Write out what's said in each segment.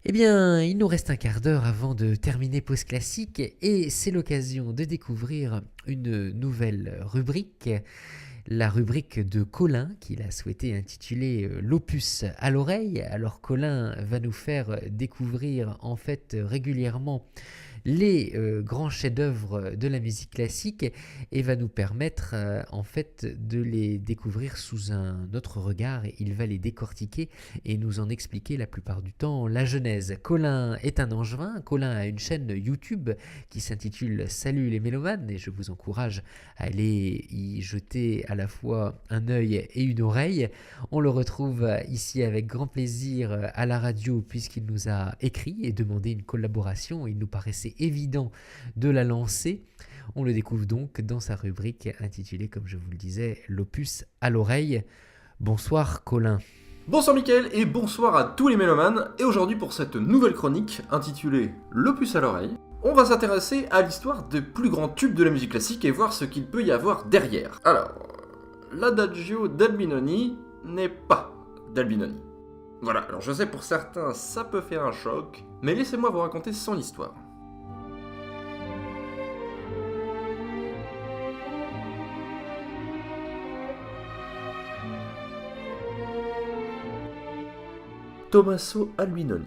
Eh bien, il nous reste un quart d'heure avant de terminer Pause Classique et c'est l'occasion de découvrir une nouvelle rubrique, la rubrique de Colin qu'il a souhaité intituler l'opus à l'oreille. Alors Colin va nous faire découvrir en fait régulièrement les grands chefs-d'œuvre de la musique classique et va nous permettre en fait de les découvrir sous un autre regard. Il va les décortiquer et nous en expliquer la plupart du temps la genèse. Colin est un angevin, Colin a une chaîne YouTube qui s'intitule Salut les mélomanes et je vous encourage à aller y jeter à la fois un œil et une oreille. On le retrouve ici avec grand plaisir à la radio puisqu'il nous a écrit et demandé une collaboration. Il nous paraissait évident de la lancer. On le découvre donc dans sa rubrique intitulée, comme je vous le disais, l'opus à l'oreille. Bonsoir Colin. Bonsoir Mickaël et bonsoir à tous les mélomanes. Et aujourd'hui pour cette nouvelle chronique intitulée L'opus à l'oreille, on va s'intéresser à l'histoire des plus grands tubes de la musique classique et voir ce qu'il peut y avoir derrière. Alors, l'Adagio d'Albinoni n'est pas d'Albinoni. Voilà, alors je sais pour certains ça peut faire un choc, mais laissez-moi vous raconter son histoire. Tommaso Albinoni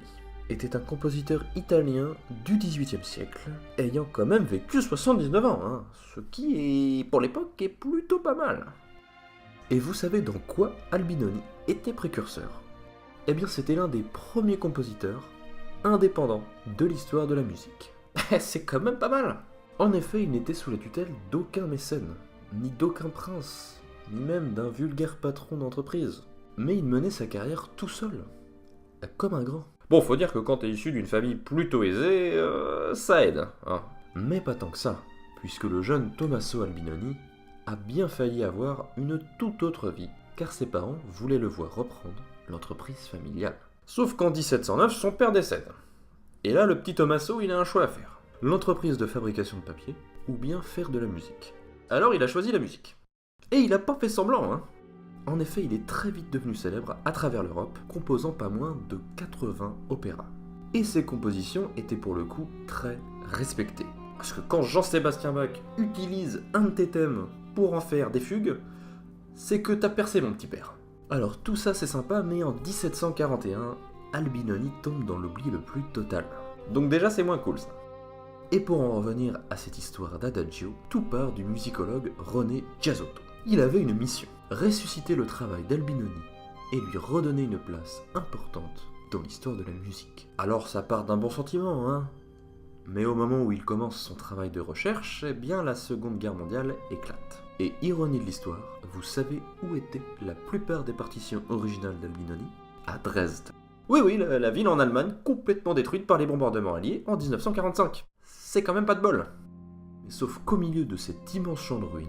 était un compositeur italien du XVIIIe siècle, ayant quand même vécu 79 ans, ce qui est, pour l'époque, est plutôt pas mal. Et vous savez dans quoi Albinoni était précurseur? Eh bien c'était l'un des premiers compositeurs indépendants de l'histoire de la musique. C'est quand même pas mal. En effet, il n'était sous la tutelle d'aucun mécène, ni d'aucun prince, ni même d'un vulgaire patron d'entreprise. Mais il menait sa carrière tout seul, comme un grand. Bon, faut dire que quand t'es issu d'une famille plutôt aisée, ça aide, hein. Mais pas tant que ça, puisque le jeune Tommaso Albinoni a bien failli avoir une toute autre vie, car ses parents voulaient le voir reprendre l'entreprise familiale. Sauf qu'en 1709, son père décède. Et là, le petit Tommaso, il a un choix à faire. L'entreprise de fabrication de papier, ou bien faire de la musique. Alors il a choisi la musique. Et il a pas fait semblant, hein. En effet, il est très vite devenu célèbre à travers l'Europe, composant pas moins de 80 opéras. Et ses compositions étaient pour le coup très respectées. Parce que quand Jean-Sébastien Bach utilise un de tes thèmes pour en faire des fugues, c'est que t'as percé mon petit père. Alors tout ça c'est sympa, mais en 1741, Albinoni tombe dans l'oubli le plus total. Donc déjà c'est moins cool ça. Et pour en revenir à cette histoire d'Adagio, tout part du musicologue René Giasotto. Il avait une mission, ressusciter le travail d'Albinoni et lui redonner une place importante dans l'histoire de la musique. Alors ça part d'un bon sentiment, hein. Mais au moment où il commence son travail de recherche, eh bien la Seconde Guerre mondiale éclate. Et ironie de l'histoire, vous savez où étaient la plupart des partitions originales d'Albinoni? À Dresde. Oui, la ville en Allemagne complètement détruite par les bombardements alliés en 1945. C'est quand même pas de bol. Mais sauf qu'au milieu de cet immense champ de ruines,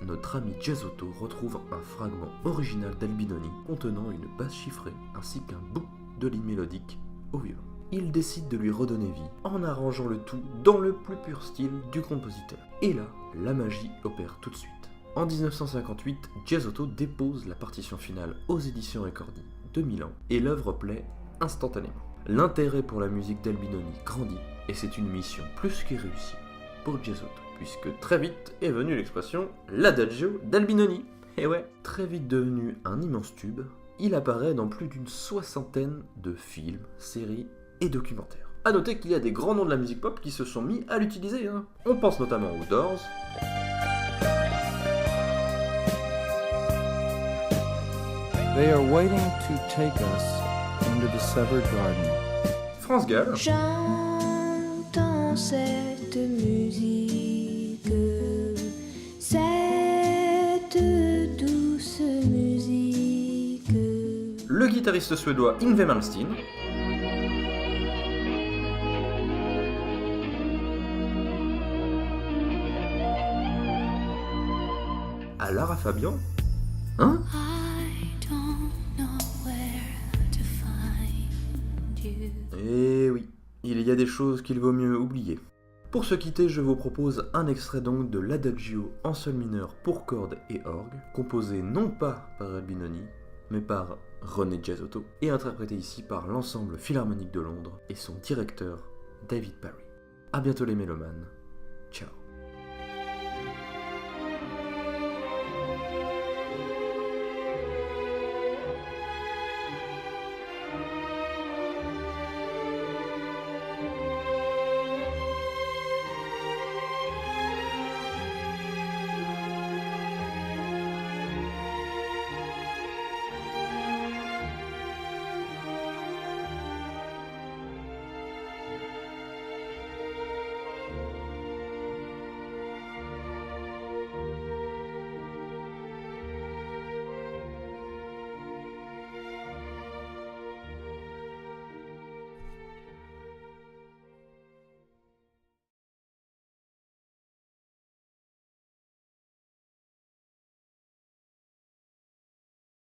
notre ami Giasotto retrouve un fragment original d'Albinoni contenant une basse chiffrée ainsi qu'un bout de ligne mélodique au violon. Il décide de lui redonner vie en arrangeant le tout dans le plus pur style du compositeur. Et là, la magie opère tout de suite. En 1958, Giasotto dépose la partition finale aux éditions Ricordi de Milan et l'œuvre plaît instantanément. L'intérêt pour la musique d'Albinoni grandit et c'est une mission plus que réussie pour Giasotto, puisque très vite est venue l'expression l'Adagio d'Albinoni. Et ouais, très vite devenu un immense tube, il apparaît dans plus d'une soixantaine de films, séries et documentaires. A noter qu'il y a des grands noms de la musique pop qui se sont mis à l'utiliser, hein. On pense notamment aux Doors, They are waiting to take us into the severed garden. France Gall, J'entends cette musique, cette douce musique. le guitariste suédois Yngwie Malmsteen, à Lara Fabian, hein? I don't know where to find you. Eh oui, il y a des choses qu'il vaut mieux oublier. Pour se quitter, je vous propose un extrait donc de l'Adagio en sol mineur pour cordes et orgue, composé non pas par Albinoni, mais par René Giazotto, et interprété ici par l'Ensemble Philharmonique de Londres et son directeur David Parry. A bientôt les mélomanes,